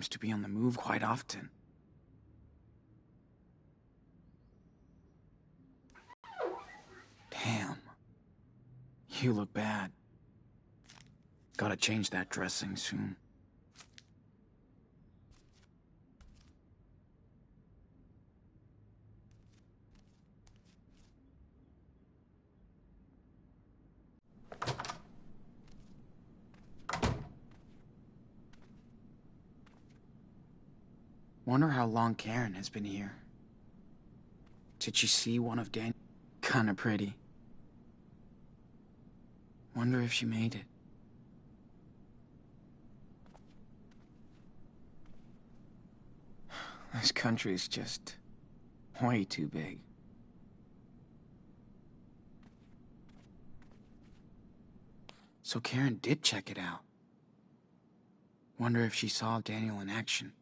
Seems to be on the move quite often. Damn. You look bad. Gotta change that dressing soon. Wonder how long Karen has been here. Did she see one of Dan? Kinda pretty. Wonder if she made it. This country's just way too big. So Karen did check it out. Wonder if she saw Daniel in action.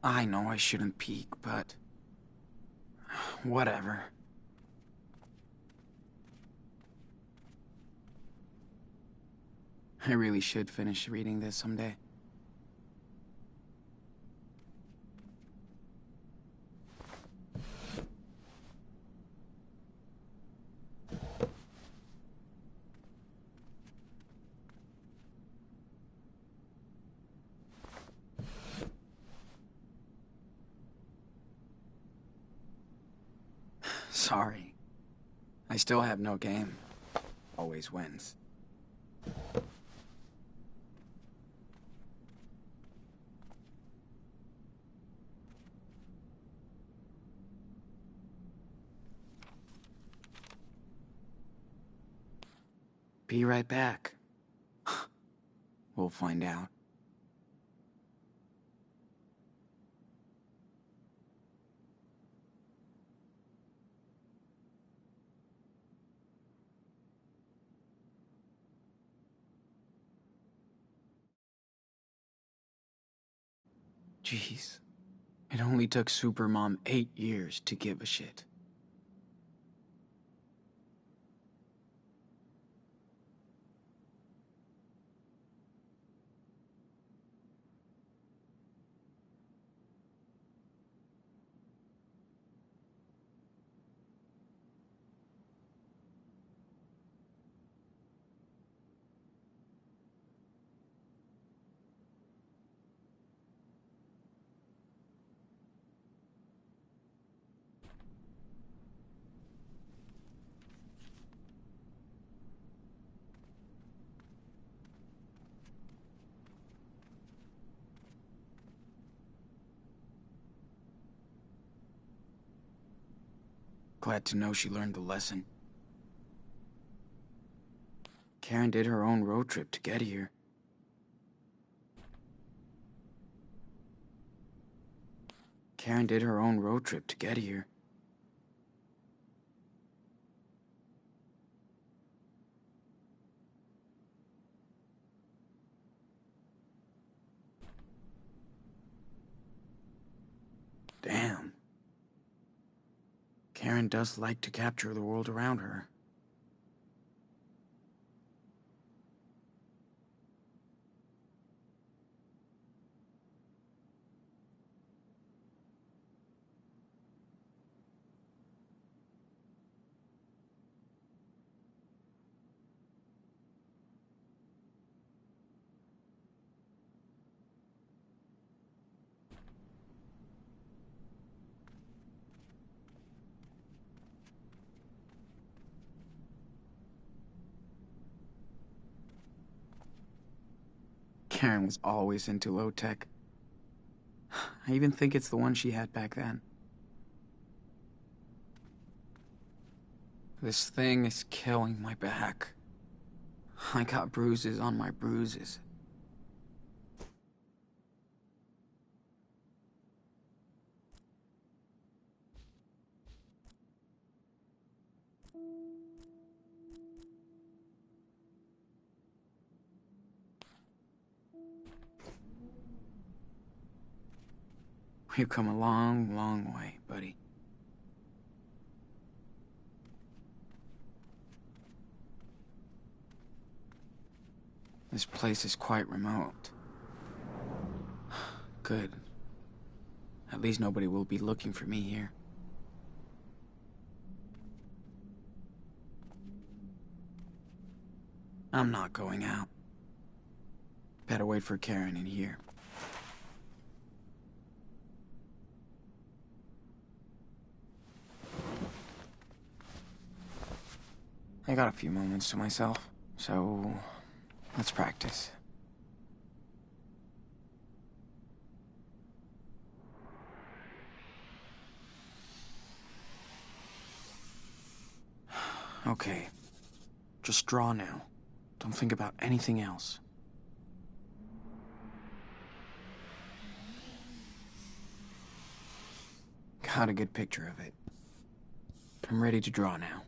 I know I shouldn't peek, but... whatever. I really should finish reading this someday. Sorry. I still have no game. Always wins. Be right back. We'll find out. Jeez. It only took Supermom 8 years to give a shit. Glad to know she learned the lesson. Karen did her own road trip to get here. Karen did her own road trip to get here. Damn. Karen does like to capture the world around her. Karen was always into low tech. I even think it's the one she had back then. This thing is killing my back. I got bruises on my bruises. We've come a long, long way, buddy. This place is quite remote. Good. At least nobody will be looking for me here. I'm not going out. Better wait for Karen in here. I got a few moments to myself, so let's practice. Okay, just draw now. Don't think about anything else. Got a good picture of it. I'm ready to draw now.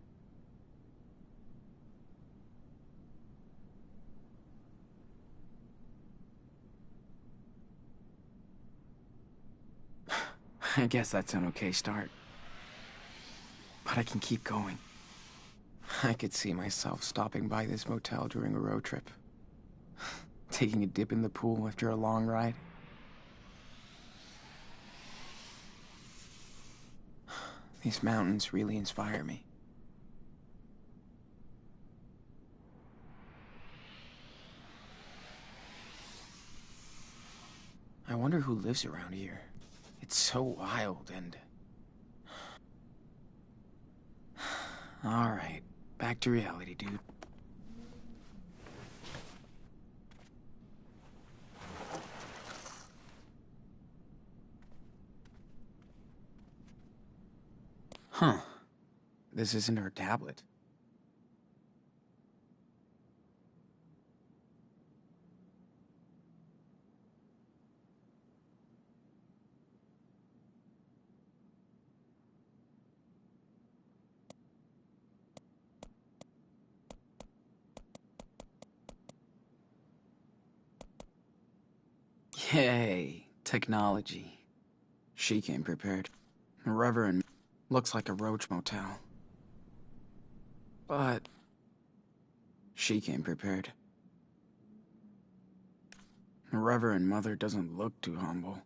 I guess that's an okay start. But I can keep going. I could see myself stopping by this motel during a road trip. Taking a dip in the pool after a long ride. These mountains really inspire me. I wonder who lives around here. It's so wild and... Alright, back to reality, dude. Huh. This isn't her tablet. Yay, technology. She came prepared. Reverend looks like a roach motel. But she came prepared. Reverend Mother doesn't look too humble.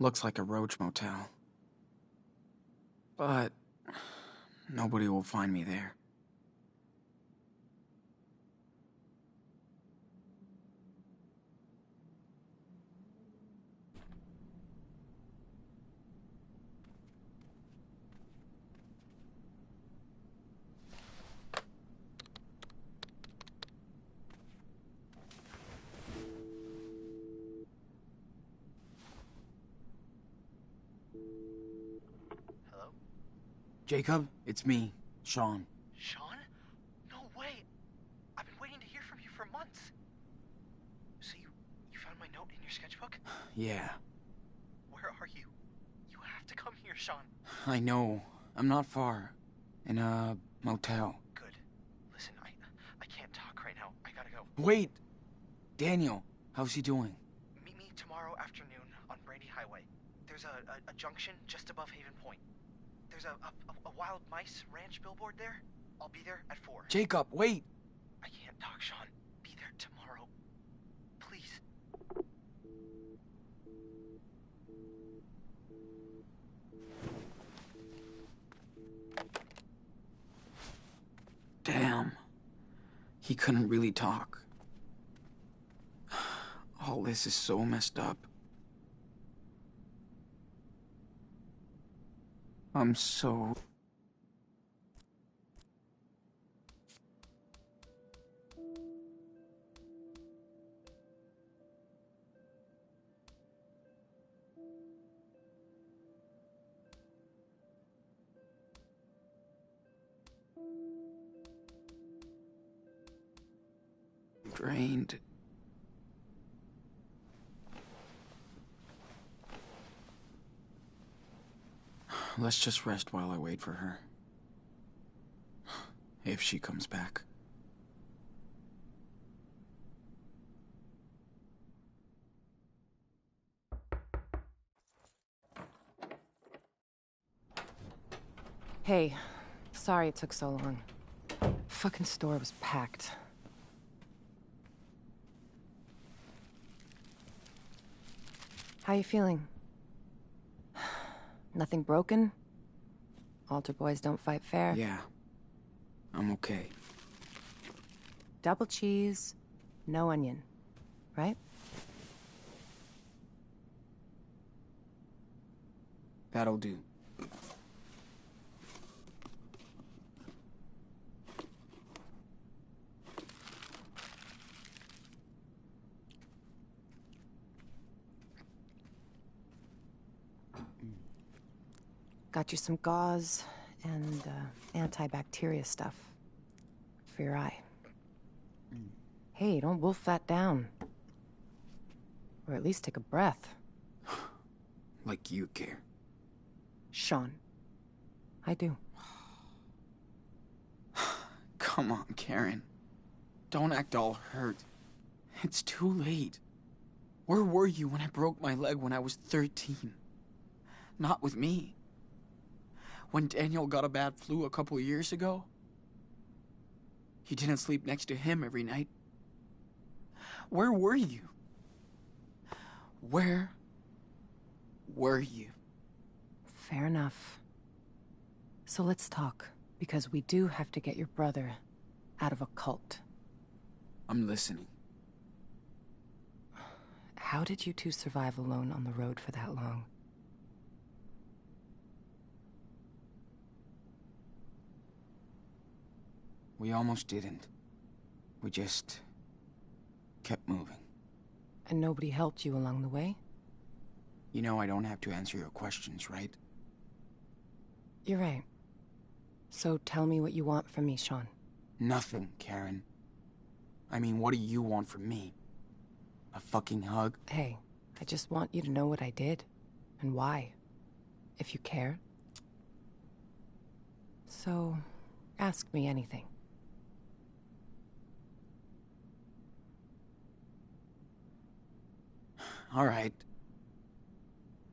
Looks like a roach motel. But nobody will find me there. Hello? Jacob, it's me, Sean. Sean? No way! I've been waiting to hear from you for months. So you found my note in your sketchbook? Yeah, Where are you? You have to come here, Sean. I know. I'm not far. In a motel. Good. Listen, I can't talk right now. I gotta go. Wait! Daniel, how's he doing? Meet me tomorrow afternoon on Brady Highway. There's a junction just above Haven Point. There's a wild mice ranch billboard there. I'll be there at 4. Jacob, wait! I can't talk, Sean. Be there tomorrow. Please. Damn. He couldn't really talk. All this is so messed up. I'm so... drained. Let's just rest while I wait for her. If she comes back. Hey, sorry it took so long. Fucking store was packed. How you feeling? Nothing broken? Altar boys don't fight fair? Yeah. I'm okay. Double cheese, no onion, right? That'll do. Got you some gauze and antibacteria stuff for your eye. Hey, don't wolf that down. Or at least take a breath. Like you care. Sean, I do. Come on, Karen. Don't act all hurt. It's too late. Where were you when I broke my leg when I was 13? Not with me. When Daniel got a bad flu a couple years ago? You didn't sleep next to him every night. Where were you? Where were you? Fair enough. So let's talk, because we do have to get your brother out of a cult. I'm listening. How did you two survive alone on the road for that long? We almost didn't. We just kept moving. And nobody helped you along the way? You know I don't have to answer your questions, right? You're right. So tell me what you want from me, Sean. Nothing, Karen. I mean, what do you want from me? A fucking hug? Hey, I just want you to know what I did, and why, if you care. So, ask me anything. All right.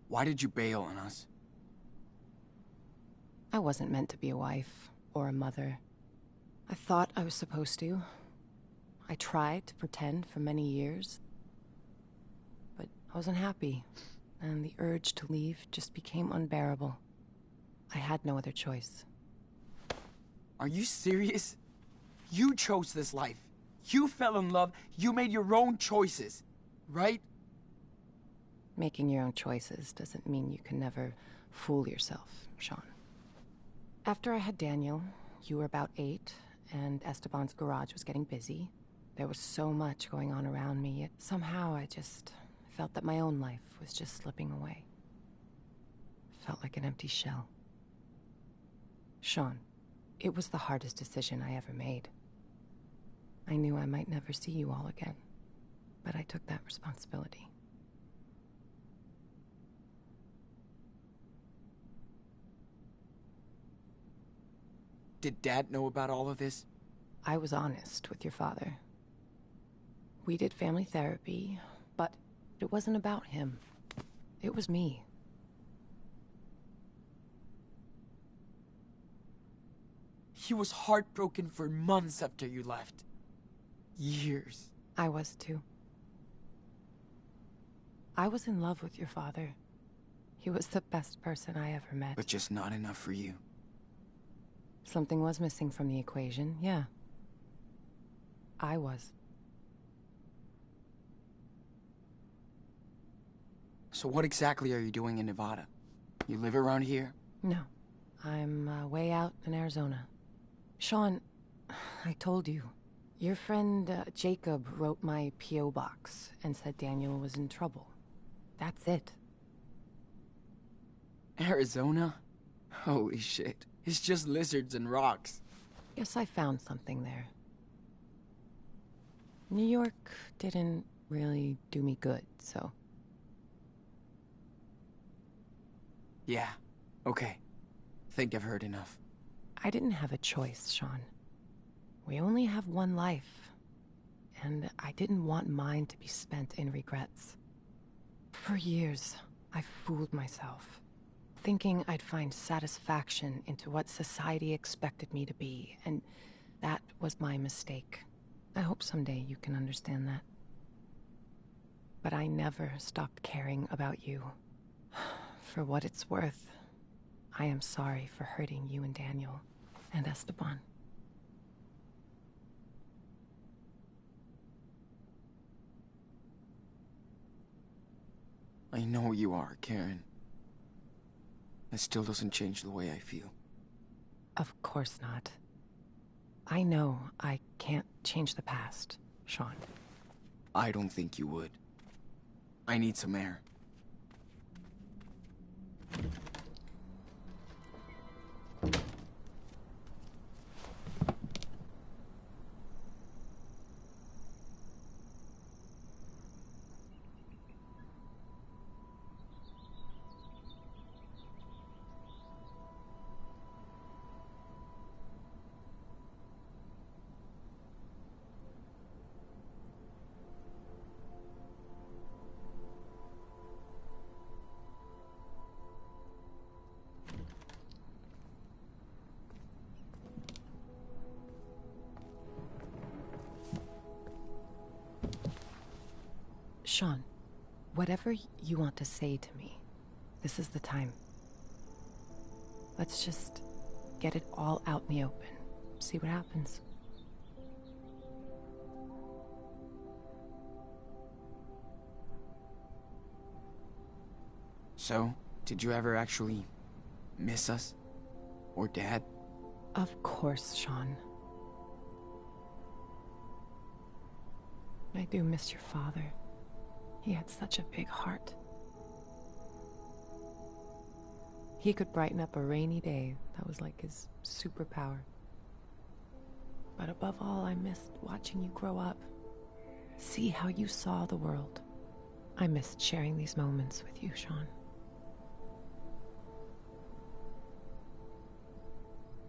Why did you bail on us? I wasn't meant to be a wife, or a mother. I thought I was supposed to. I tried to pretend for many years. But I wasn't happy, and the urge to leave just became unbearable. I had no other choice. Are you serious? You chose this life. You fell in love. You made your own choices, right? Making your own choices doesn't mean you can never fool yourself, Sean. After I had Daniel, you were about 8, and Esteban's garage was getting busy. There was so much going on around me, yet somehow I just felt that my own life was just slipping away. Felt like an empty shell. Sean, it was the hardest decision I ever made. I knew I might never see you all again, but I took that responsibility. Did Dad know about all of this? I was honest with your father. We did family therapy, but it wasn't about him. It was me. He was heartbroken for months after you left. Years. I was too. I was in love with your father. He was the best person I ever met. But just not enough for you. Something was missing from the equation, yeah. I was. So what exactly are you doing in Nevada? You live around here? No, I'm way out in Arizona. Sean, I told you. Your friend Jacob wrote my P.O. box and said Daniel was in trouble. That's it. Arizona? Holy shit. It's just lizards and rocks. Guess I found something there. New York didn't really do me good, so... Yeah, okay. Think I've heard enough. I didn't have a choice, Sean. We only have one life, and I didn't want mine to be spent in regrets. For years, I fooled myself, thinking I'd find satisfaction into what society expected me to be, and that was my mistake. I hope someday you can understand that. But I never stopped caring about you. For what it's worth, I am sorry for hurting you and Daniel, and Esteban. I know you are, Karen. It still doesn't change the way I feel. Of course not. I know I can't change the past, Sean. I don't think you would. I need some air. Sean, whatever you want to say to me, this is the time. Let's just get it all out in the open. See what happens. So, did you ever actually miss us? Or Dad? Of course, Sean. I do miss your father. He had such a big heart. He could brighten up a rainy day. That was like his superpower. But above all, I missed watching you grow up. See how you saw the world. I missed sharing these moments with you, Sean.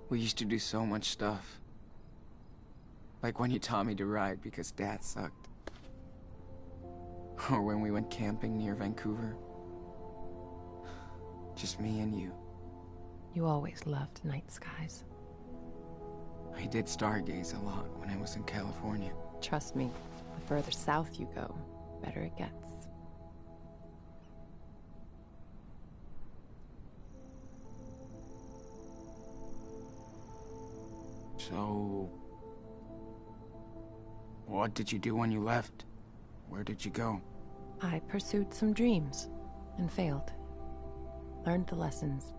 We used to do so much stuff. Like when you taught me to ride because Dad sucked. Or when we went camping near Vancouver. Just me and you. You always loved night skies. I did stargaze a lot when I was in California. Trust me, the further south you go, better it gets. So... what did you do when you left? Where did you go? I pursued some dreams and failed. Learned the lessons.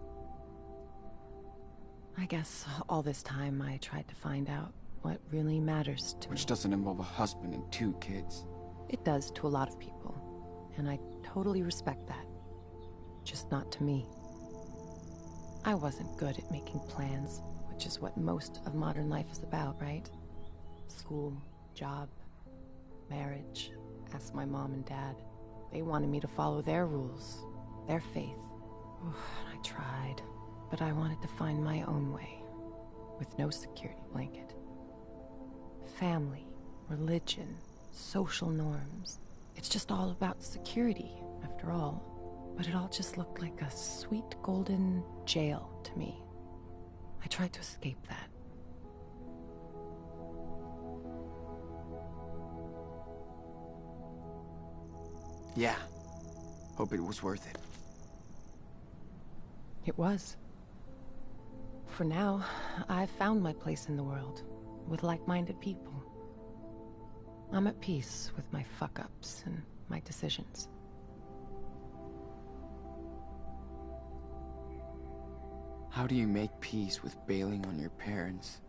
I guess all this time I tried to find out what really matters to me. Which doesn't involve a husband and 2 kids. It does to a lot of people, and I totally respect that. Just not to me. I wasn't good at making plans, which is what most of modern life is about, right? School, job, marriage. Ask my mom and dad. They wanted me to follow their rules, their faith. I tried, but I wanted to find my own way, with no security blanket. Family, religion, social norms. It's just all about security, after all. But it all just looked like a sweet golden jail to me. I tried to escape that. Yeah. Hope it was worth it. It was. For now, I've found my place in the world, with like-minded people. I'm at peace with my fuck-ups and my decisions. How do you make peace with bailing on your parents,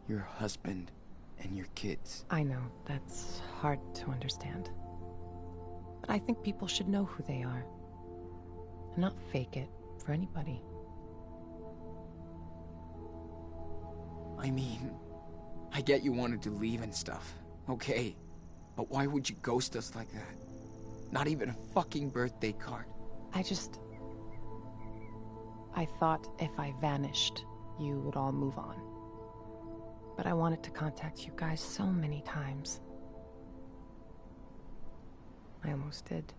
your husband, and your kids? I know, that's hard to understand. But I think people should know who they are. And not fake it for anybody. I mean, I get you wanted to leave and stuff, okay. But why would you ghost us like that? Not even a fucking birthday card. I thought if I vanished, you would all move on. But I wanted to contact you guys so many times. I almost did.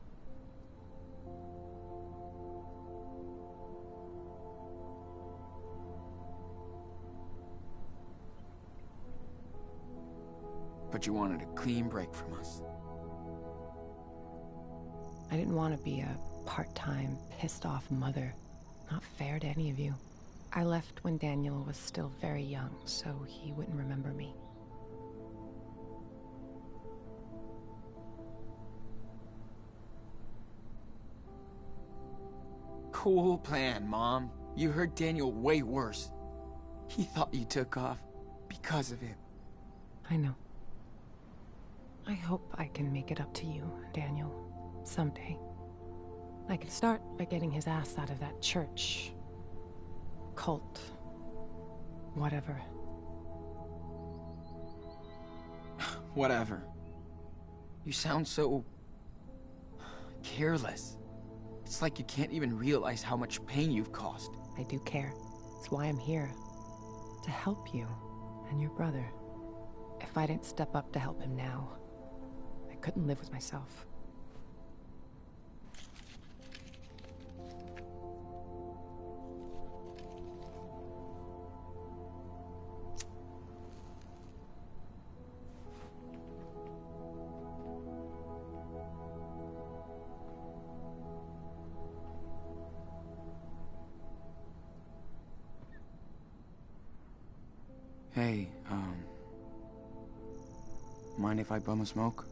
But you wanted a clean break from us. I didn't want to be a part-time, pissed-off mother. Not fair to any of you. I left when Daniel was still very young, so he wouldn't remember me. Cool plan, Mom. You hurt Daniel way worse. He thought you took off because of him. I know. I hope I can make it up to you, Daniel, someday. I can start by getting his ass out of that church. Cult. Whatever. Whatever. You sound so... careless. It's like you can't even realize how much pain you've caused. I do care. It's why I'm here. To help you and your brother. If I didn't step up to help him now, I couldn't live with myself. Hey, mind if I bum a smoke?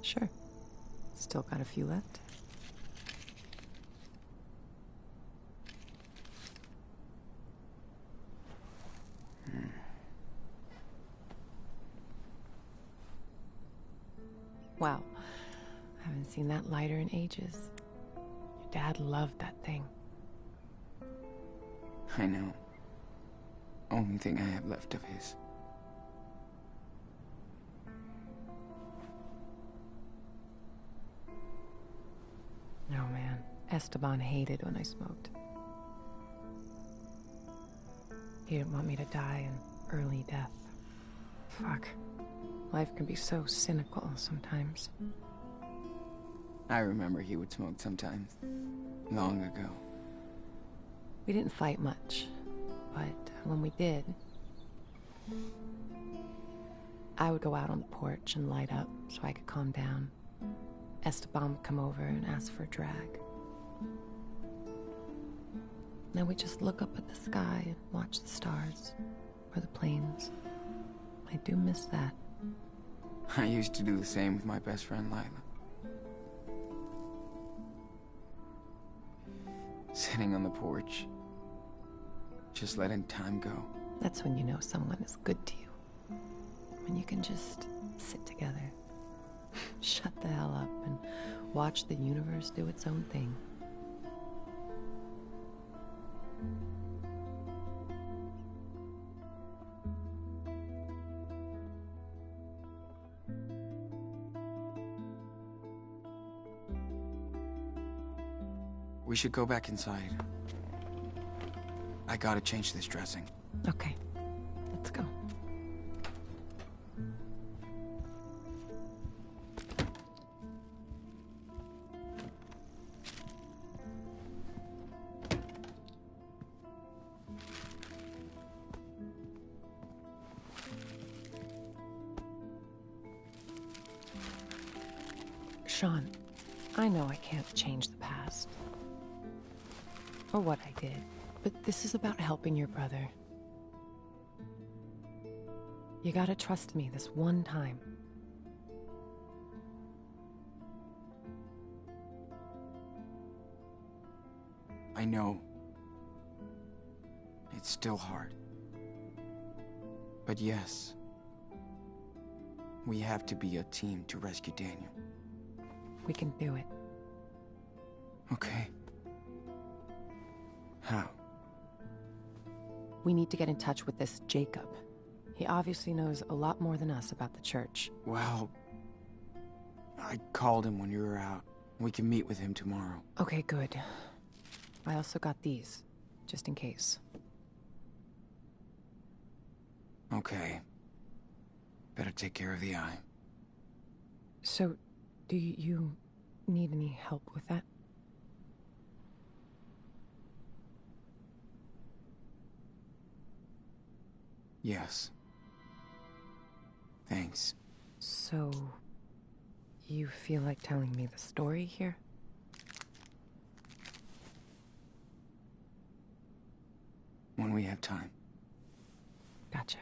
Sure. Still got a few left. Wow. I haven't seen that lighter in ages. Your dad loved that thing. I know. Only thing I have left of his. Oh man, Esteban hated when I smoked. He didn't want me to die an early death. Fuck. Life can be so cynical sometimes. I remember he would smoke sometimes. Long ago. We didn't fight much, but when we did, I would go out on the porch and light up so I could calm down. Esteban would come over and ask for a drag. Then we'd just look up at the sky and watch the stars, or the planes. I do miss that. I used to do the same with my best friend, Lila. Sitting on the porch, just letting time go. That's when you know someone is good to you. When you can just sit together, shut the hell up, and watch the universe do its own thing. We should go back inside. I gotta change this dressing. Okay, let's go. Sean, I know I can't change the past. Or what I did, but this is about helping your brother. You gotta trust me this one time. I know. It's still hard. But yes, we have to be a team to rescue Daniel. We can do it. Okay. How? We need to get in touch with this Jacob. He obviously knows a lot more than us about the church. Well, I called him when you were out. We can meet with him tomorrow. Okay, good. I also got these, just in case. Okay. Better take care of the eye. So, do you need any help with that? Yes. Thanks. So, you feel like telling me the story here? When we have time. Gotcha.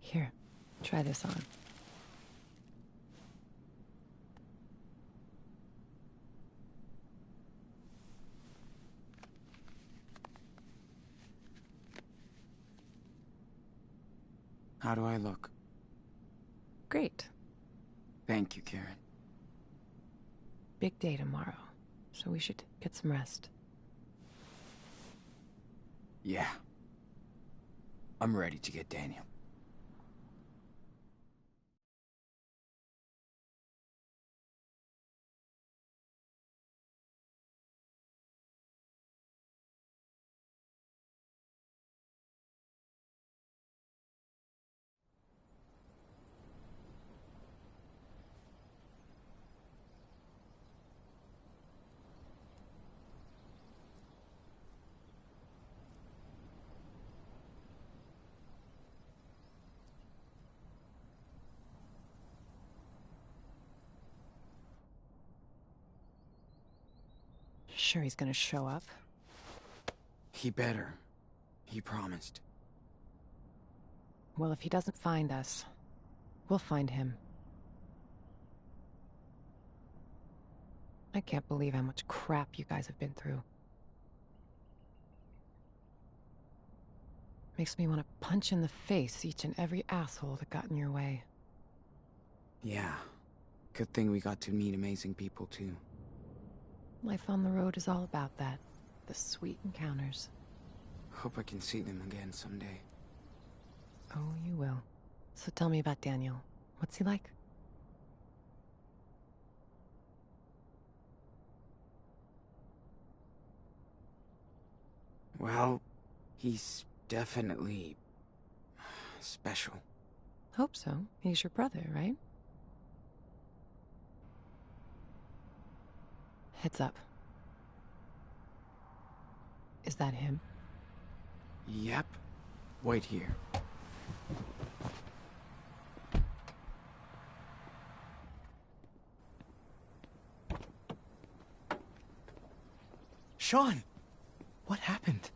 Here, try this on. How do I look? Great. Thank you, Karen. Big day tomorrow, so we should get some rest. Yeah. I'm ready to get Daniel. Sure he's gonna show up? He better. He promised. Well, if he doesn't find us, we'll find him. I can't believe how much crap you guys have been through. Makes me want to punch in the face each and every asshole that got in your way. Yeah. Good thing we got to meet amazing people, too. Life on the road is all about that. The sweet encounters. Hope I can see them again someday. Oh, you will. So tell me about Daniel. What's he like? Well, he's definitely special. Hope so. He's your brother, right? Heads up. Is that him? Yep. Wait here. Sean! What happened?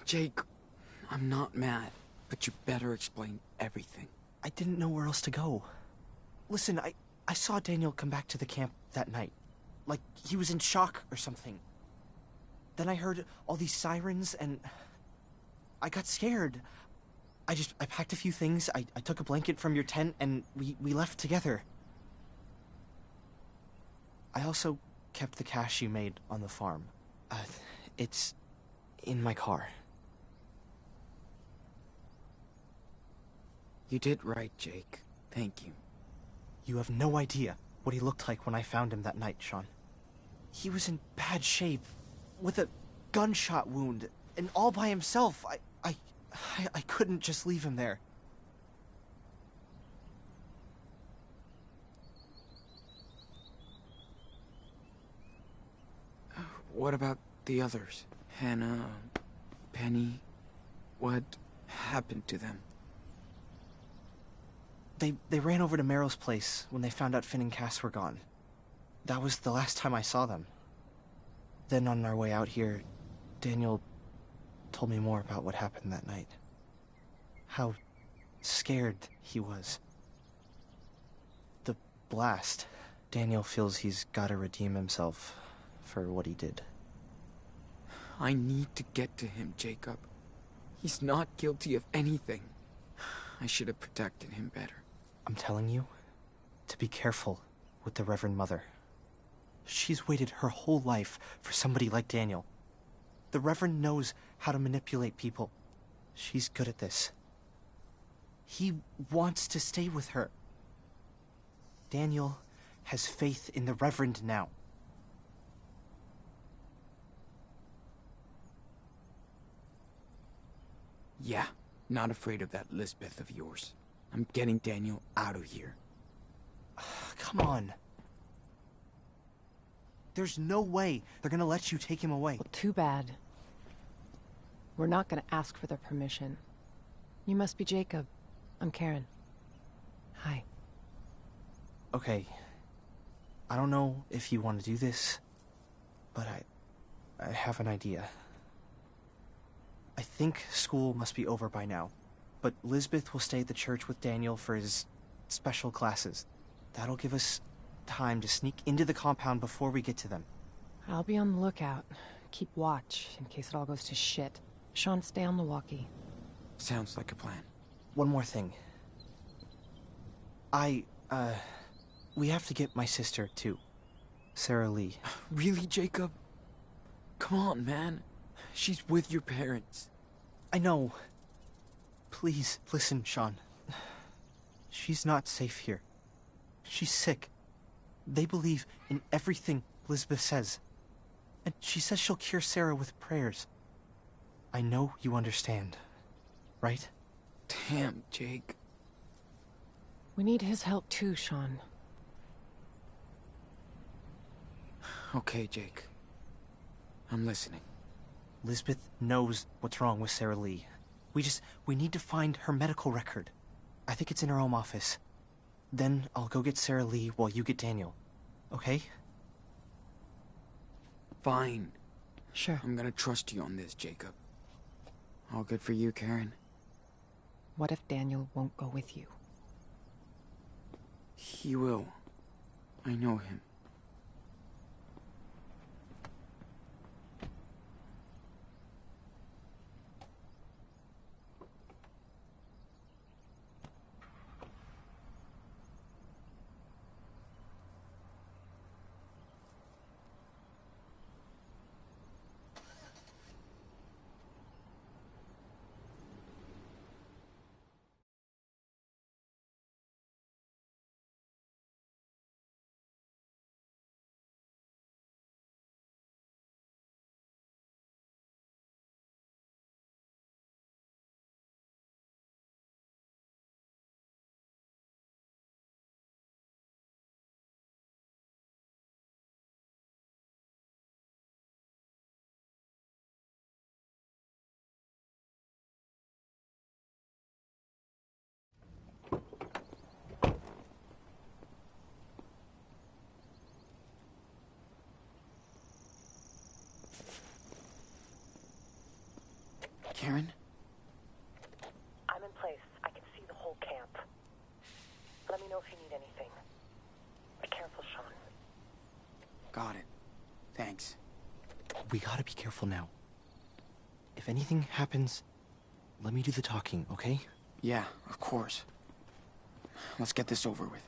Jake, I'm not mad, but you better explain everything. I didn't know where else to go. Listen, I saw Daniel come back to the camp that night. Like, he was in shock or something. Then I heard all these sirens, and I got scared. I packed a few things, I took a blanket from your tent, and we left together. I also kept the cash you made on the farm. It's in my car. You did right, Jake. Thank you. You have no idea what he looked like when I found him that night, Sean. He was in bad shape, with a gunshot wound, and all by himself. I couldn't just leave him there. What about the others? Hannah, Penny? What happened to them? They ran over to Meryl's place when they found out Finn and Cass were gone. That was the last time I saw them. Then on our way out here, Daniel told me more about what happened that night. How scared he was. The blast. Daniel feels he's gotta redeem himself for what he did. I need to get to him, Jacob. He's not guilty of anything. I should have protected him better. I'm telling you to be careful with the Reverend Mother. She's waited her whole life for somebody like Daniel. The Reverend knows how to manipulate people. She's good at this. He wants to stay with her. Daniel has faith in the Reverend now. Yeah, not afraid of that Lisbeth of yours. I'm getting Daniel out of here. Come on. There's no way they're gonna let you take him away. Well, too bad. We're not gonna ask for their permission. You must be Jacob. I'm Karen. Hi. Okay. I don't know if you want to do this, but I have an idea. I think school must be over by now, but Lisbeth will stay at the church with Daniel for his special classes. That'll give us time to sneak into the compound before we get to them. I'll be on the lookout. Keep watch in case it all goes to shit. Sean, stay on the walkie. Sounds like a plan. One more thing. We have to get my sister, too. Sarah Lee. Really, Jacob? Come on, man. She's with your parents. I know. Please, listen, Sean. She's not safe here. She's sick. They believe in everything Lisbeth says. And she says she'll cure Sarah with prayers. I know you understand, right? Damn, Jake. We need his help too, Sean. Okay, Jake. I'm listening. Lisbeth knows what's wrong with Sarah Lee. We need to find her medical record. I think it's in her home office. Then I'll go get Sarah Lee while you get Daniel. Okay? Fine. Sure. I'm gonna trust you on this, Jacob. All good for you, Karen? What if Daniel won't go with you? He will. I know him. Karen? I'm in place. I can see the whole camp. Let me know if you need anything. Be careful, Sean. Got it. Thanks. We gotta be careful now. If anything happens, let me do the talking, okay? Yeah, of course. Let's get this over with.